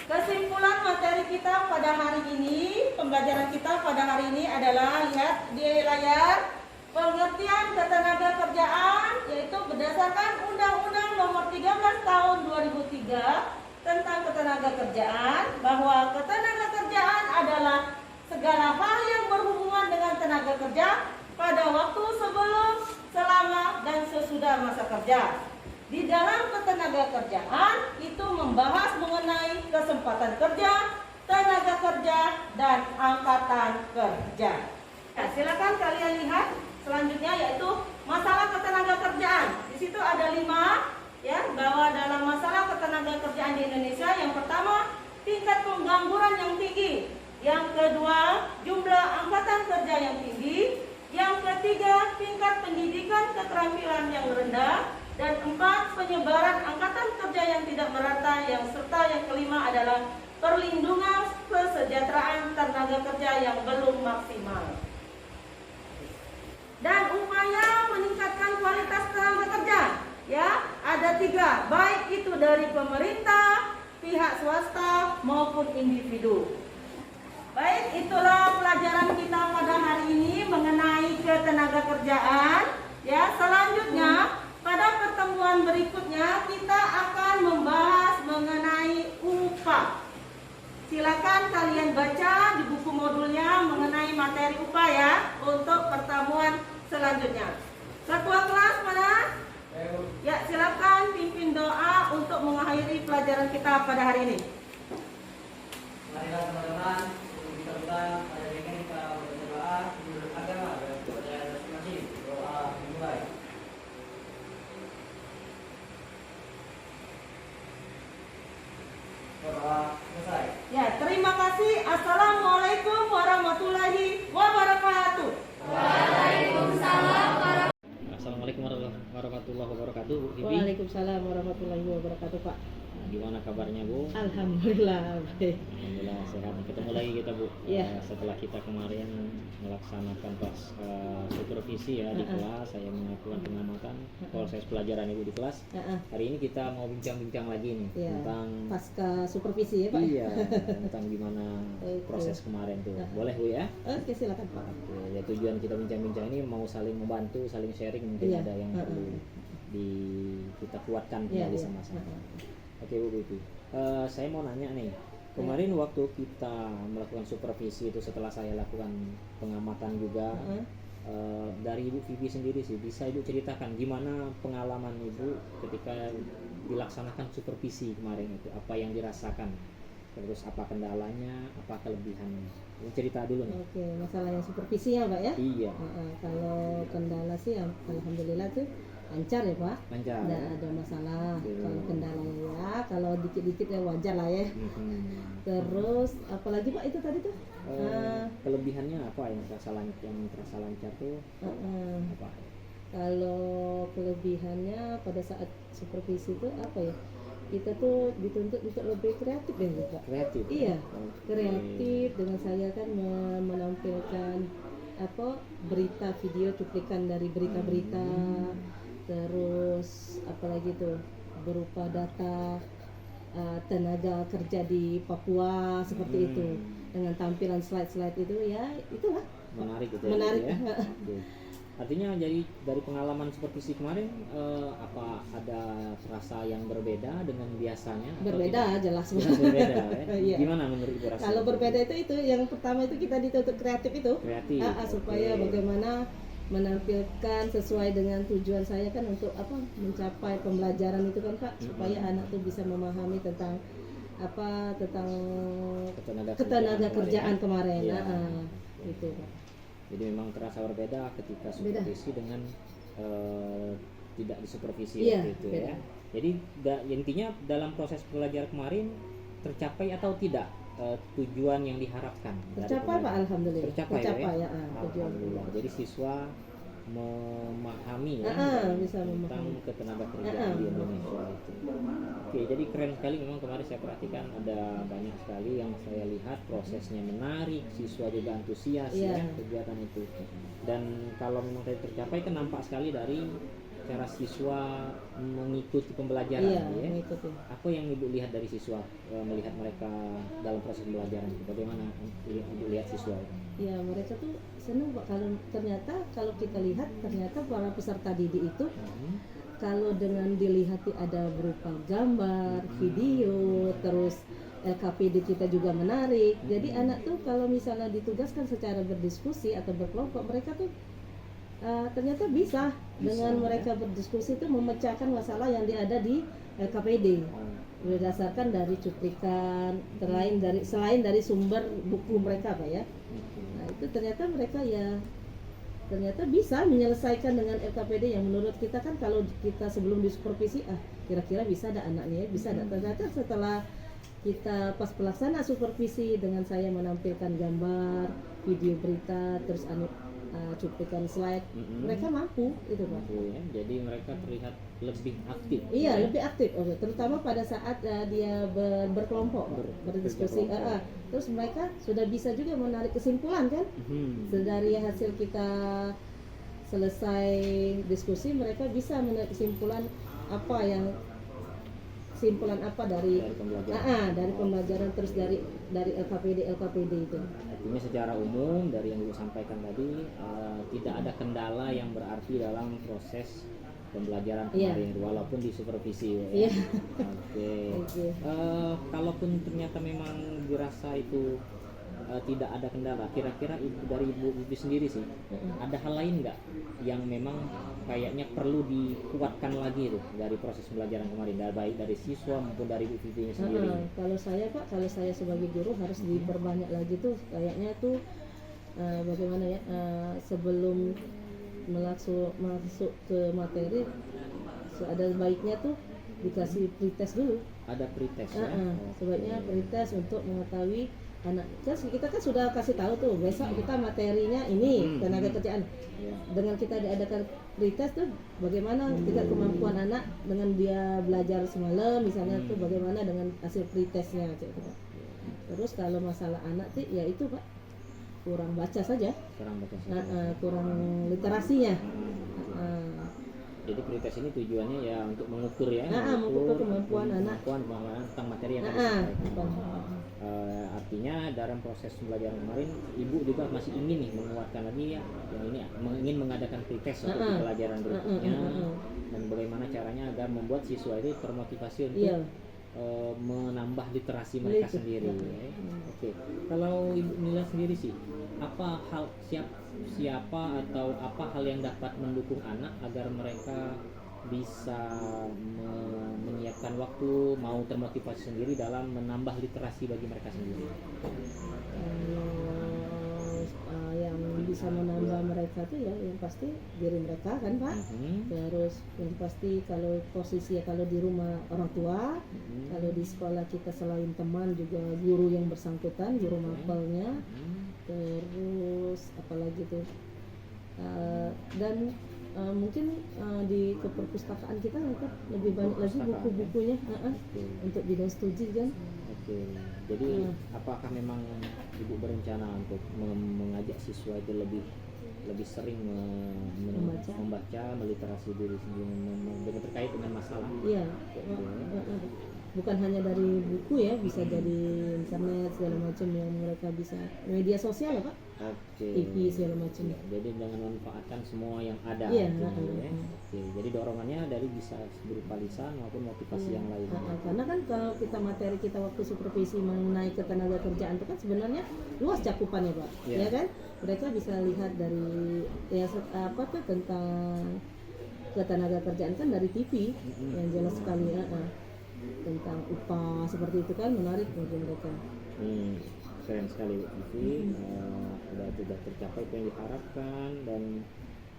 B: Kesimpulan materi kita pada hari ini, pembelajaran kita pada hari ini adalah, lihat di layar, pengertian ketenagakerjaan, yaitu berdasarkan Undang-Undang Nomor 13 Tahun 2003 tentang ketenagakerjaan, bahwa ketenagakerjaan adalah segala hal yang berhubungan dengan tenaga kerja pada waktu sebelum, selama, dan sesudah masa kerja. Di dalam ketenagakerjaan itu membahas mengenai kesempatan kerja, tenaga kerja, dan angkatan kerja. Nah, silakan kalian lihat selanjutnya, yaitu masalah ketenagakerjaan. Di situ ada 5, ya, bahwa dalam masalah ketenagakerjaan di Indonesia, yang pertama tingkat pengangguran yang tinggi, yang kedua jumlah angkatan kerja yang tinggi, yang ketiga tingkat pendidikan keterampilan yang rendah, dan 4 penyebaran angkatan kerja yang tidak merata, yang serta yang kelima adalah perlindungan kesejahteraan tenaga kerja yang belum maksimal. Dan upaya meningkatkan kualitas tenaga kerja, ya, ada 3, baik itu dari pemerintah, pihak swasta maupun individu. Baik, itulah pelajaran kita pada hari ini mengenai ketenagakerjaan. Ya, selanjutnya pada pertemuan berikutnya kita akan membahas mengenai upah. Silakan kalian baca di buku modulnya mengenai materi upah ya, untuk pertemuan selanjutnya. Ketua kelas mana? Ya, silakan pimpin doa untuk mengakhiri pelajaran kita pada hari ini.
K: Marilah teman-teman, kita pada hari ini kita berdoa menurut agama dan percayaan masing-masing. Doa telah selesai.
B: Ya, terima kasih. Assalamualaikum warahmatullahi wabarakatuh.
A: Assalamualaikum warahmatullahi wabarakatuh, Bu Vivi.
B: Waalaikumsalam warahmatullahi wabarakatuh, Pak.
A: Gimana kabarnya, Bu?
B: Alhamdulillah baik.
A: Alhamdulillah sehat. Ketemu lagi kita, Bu.
B: Iya.
A: Setelah kita kemarin melaksanakan supervisi ya di kelas, saya melakukan pengamatan proses pelajaran Ibu di kelas. Hari ini kita mau bincang-bincang lagi nih
B: Ya,
A: tentang
B: pasca supervisi ya, Pak.
A: iya, tentang gimana proses kemarin tuh. Boleh, Bu ya?
B: Oke, silakan, Pak.
A: Oke, ya tujuan kita bincang-bincang ini mau saling membantu, saling sharing, mungkin
B: Iya.
A: ada yang perlu kita kuatkan
B: Iya,
A: kembali
B: iya.
A: sama-sama. Oke, Bu Vivi. Saya mau nanya nih. Kemarin waktu kita melakukan supervisi itu setelah saya lakukan pengamatan juga dari Ibu Vivi sendiri sih, bisa Ibu ceritakan gimana pengalaman Ibu ketika dilaksanakan supervisi kemarin itu, apa yang dirasakan, terus apa kendalanya, apa kelebihannya? Ibu cerita dulu nih.
B: Oke, masalah yang supervisi ya, Pak ya?
A: Iya.
B: Kalau kendala sih alhamdulillah tuh lancar ya, Pak.
A: Lancar.
B: Nggak ada masalah.
A: Oke.
B: Kalau kendalanya ya, kalau dikit-dikit ya wajar lah ya. Terus apalagi Pak itu tadi tuh?
A: Kelebihannya apa yang terasa lancar tuh? Apa?
B: Kalau kelebihannya pada saat supervisi itu apa ya? Kita tuh dituntut untuk lebih kreatif ya, Pak.
A: Kreatif.
B: Iya,
A: Oke.
B: kreatif dengan saya kan menampilkan berita video cuplikan dari berita-berita, terus apalagi tuh berupa data tenaga kerja di Papua seperti itu, dengan tampilan slide-slide itu ya, itulah
A: Menarik gitu
B: menarik.
A: ya. Oke. Artinya dari pengalaman supervisi kemarin apa ada rasa yang berbeda dengan biasanya? Atau
B: Berbeda,
A: tidak?
B: jelas
A: Berbeda ya.
B: Iya.
A: Gimana menurut Ibu rasa?
B: Kalau berbeda itu yang pertama itu kita dituntut kreatif itu.
A: Kreatif.
B: Supaya
A: Oke.
B: bagaimana menampilkan sesuai dengan tujuan saya kan untuk mencapai pembelajaran itu kan, Pak, supaya anak tuh bisa memahami tentang ketenaga kerjaan kemarin.
A: Iya.
B: Itu, Pak.
A: Jadi memang terasa berbeda ketika supervisi dengan tidak disupervisi
B: Iya,
A: waktu itu
B: beda.
A: ya. Jadi intinya dalam proses belajar kemarin tercapai atau tidak tujuan yang diharapkan? dari
B: Tercapai, Pak,
A: pembelajaran?
B: alhamdulillah.
A: Tercapai ya.
B: Tujuan.
A: Alhamdulillah. Jadi siswa memahami ya
B: bisa
A: tentang
B: memahami.
A: ketenaga kerjaan di Indonesia itu. Oke, jadi keren sekali memang kemarin saya perhatikan ada banyak sekali yang saya lihat prosesnya menarik, siswa juga antusias
B: Iya.
A: ya kegiatan itu. Dan kalau memang tadi tercapai kan nampak sekali dari cara siswa mengikuti pembelajaran
B: Iya,
A: ya.
B: mengikuti.
A: Apa yang Ibu lihat dari siswa melihat mereka dalam proses pembelajaran? Bagaimana Ibu lihat siswa?
B: Ya, mereka tuh senang, Pak, kalau kita lihat ternyata para peserta didik itu kalau dengan dilihat ada berupa gambar, video, terus LKPD kita juga menarik. Jadi anak tuh kalau misalnya ditugaskan secara berdiskusi atau berkelompok, mereka tuh ternyata bisa dengan mereka berdiskusi itu memecahkan masalah yang ada di LKPD berdasarkan dari cuplikan, selain dari sumber buku mereka, Pak ya. Nah, itu ternyata mereka ternyata bisa menyelesaikan dengan LKPD yang menurut kita kan kalau kita sebelum disupervisi kira-kira bisa ada anaknya ya, bisa ada. Ternyata setelah kita pas pelaksana supervisi dengan saya menampilkan gambar, video berita, terus cuplikan slide, mereka mampu itu, Pak.
A: Ya, jadi mereka terlihat lebih aktif.
B: Iya, lebih aktif, terutama pada saat dia berkelompok, berdiskusi. Terus mereka sudah bisa juga menarik kesimpulan kan? Dari hasil kita selesai diskusi, mereka bisa menarik kesimpulan dari pembelajaran, terus dari LKPD itu.
A: Artinya secara umum dari yang Ibu sampaikan tadi tidak ada kendala yang berarti dalam proses pembelajaran kemarin walaupun di supervisi ya. Oke. Kalaupun ternyata memang dirasa itu tidak ada kendala, kira-kira dari Ibu Vivi sendiri sih ada hal lain nggak yang memang kayaknya perlu dikuatkan lagi tuh dari proses pembelajaran kemarin, baik dari siswa maupun dari Ibu Vivi sendiri?
B: Kalau saya sebagai guru harus diperbanyak lagi tuh kayaknya tuh bagaimana ya, sebelum masuk ke materi ada baiknya tuh dikasih pretest dulu.
A: Ada pretest ya.
B: Sebaiknya pretest untuk mengetahui anak. Kita kan sudah kasih tahu tuh besok kita materinya ini tenaga kerjaan. Dengan kita diadakan pretest tuh bagaimana tingkat kemampuan anak dengan dia belajar semalam misalnya tuh bagaimana dengan hasil pretestnya gitu. Terus kalau masalah anak tuh ya itu Pak, kurang baca saja. Kurang literasinya.
A: Jadi pretest ini tujuannya ya untuk mengukur ya,
B: mengukur kemampuan anak
A: tentang materi yang artinya dalam proses pembelajaran kemarin ibu juga masih ingin nih menguatkan lagi ya, yang ini ingin mengadakan pretest untuk pelajaran berikutnya dan bagaimana caranya agar membuat siswa itu termotivasi untuk menambah literasi mereka sendiri. Oke. Kalau Ibu Nila sendiri sih, apa hal siapa atau apa hal yang dapat mendukung anak agar mereka bisa menyiapkan waktu, mau termotivasi sendiri dalam menambah literasi bagi mereka sendiri?
B: Yang bisa menambah mereka tuh ya yang pasti diri mereka kan Pak. Terus yang pasti kalau posisi ya kalau di rumah orang tua, kalau di sekolah kita selain teman juga guru yang bersangkutan, guru mapelnya. Terus apalagi tuh dan mungkin di keperpustakaan kita lebih banyak lagi buku-bukunya untuk bidang studi kan.
A: Jadi apakah memang Ibu berencana untuk mengajak siswa itu lebih sering membaca, meliterasi diri sendiri dengan terkait dengan masalah?
B: Iya. Bukan hanya dari buku ya, bisa dari internet segala macam yang mereka bisa media sosial ya Pak. TV segala macam.
A: Jadi dengan memanfaatkan semua yang ada. Jadi dorongannya dari bisa berupa lisan maupun motivasi yang lain.
B: Karena kan kalau kita materi kita waktu supervisi mengenai ketenaga kerjaan itu kan sebenarnya luas cakupannya Pak. Ya kan? Mereka bisa lihat dari ya apa tuh tentang ketenaga kerjaan kan dari TV yang jelas sekali tentang upah seperti itu kan menarik bagi mereka.
A: Keren sekali Bu Vivi, sudah tercapai apa yang diharapkan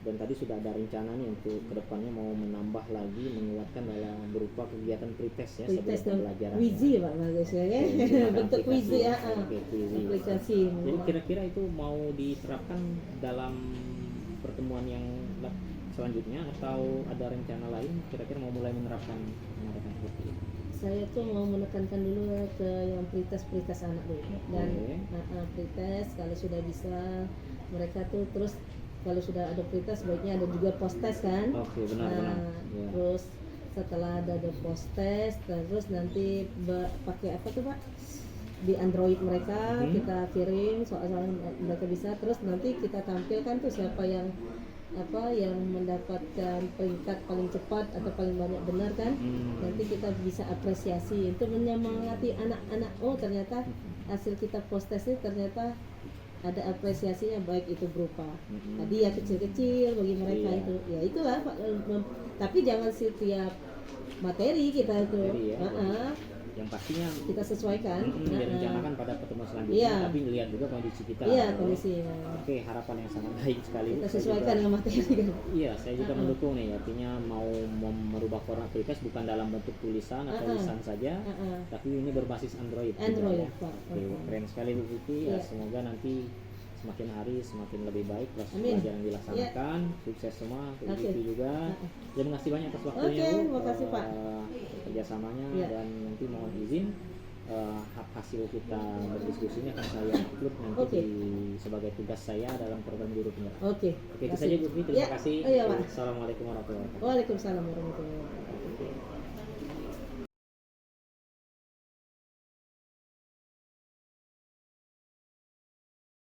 A: dan tadi sudah ada rencana nih untuk kedepannya mau menambah lagi menguatkan dalam berupa kegiatan pretest ya sebelum pembelajaran.
B: Wizi Pak bagus ya kan, bentuk wizi ya, aplikasi.
A: Jadi kira-kira itu mau diterapkan dalam pertemuan yang selanjutnya atau ada rencana lain kira-kira mau mulai menerapkan seperti itu?
B: Saya tuh mau menekankan dulu ke yang pretest anak dulu dan pretest kalau sudah bisa mereka tuh terus kalau sudah ada pretest baiknya ada juga post test kan.
A: Benar.
B: Terus setelah ada post test terus nanti pakai apa tuh Pak di Android mereka kita kirim soal-soal mereka bisa terus nanti kita tampilkan tuh siapa yang mendapatkan peringkat paling cepat atau paling banyak benar kan. Nanti kita bisa apresiasi untuk menyemangati anak-anak, ternyata hasil kita post test ini ternyata ada apresiasinya baik itu berupa tadi ya kecil-kecil bagi mereka itu ya itulah Pak. Tapi jangan setiap materi kita itu
A: yang pastinya
B: kita sesuaikan
A: direncanakan pada pertemuan selanjutnya tapi lihat juga kondisi kita.
B: Kondisinya.
A: Oke, harapan yang sangat baik sekali.
B: Kita sesuaikan dengan materi kan.
A: Iya, saya juga mendukung nih, artinya mau merubah format pretest bukan dalam bentuk tulisan atau lisan saja, tapi ini berbasis Android.
B: Android, Pak.
A: Keren sekali Bu Vivi. Semoga nanti semakin hari semakin lebih baik proses pelajaran dilaksanakan. Sukses semua, Bu Vivi juga. Terima kasih banyak atas waktunya Bu.
B: Terima kasih Pak.
A: Kerjasamanya dan nanti mohon izin hasil kita berdiskusi ini akan saya upload nanti sebagai tugas saya dalam program guru penggerak. Oke, itu saja Bu Vivi. Terima kasih. Assalamualaikum warahmatullahi wabarakatuh.
B: Waalaikumsalam warahmatullahi wabarakatuh.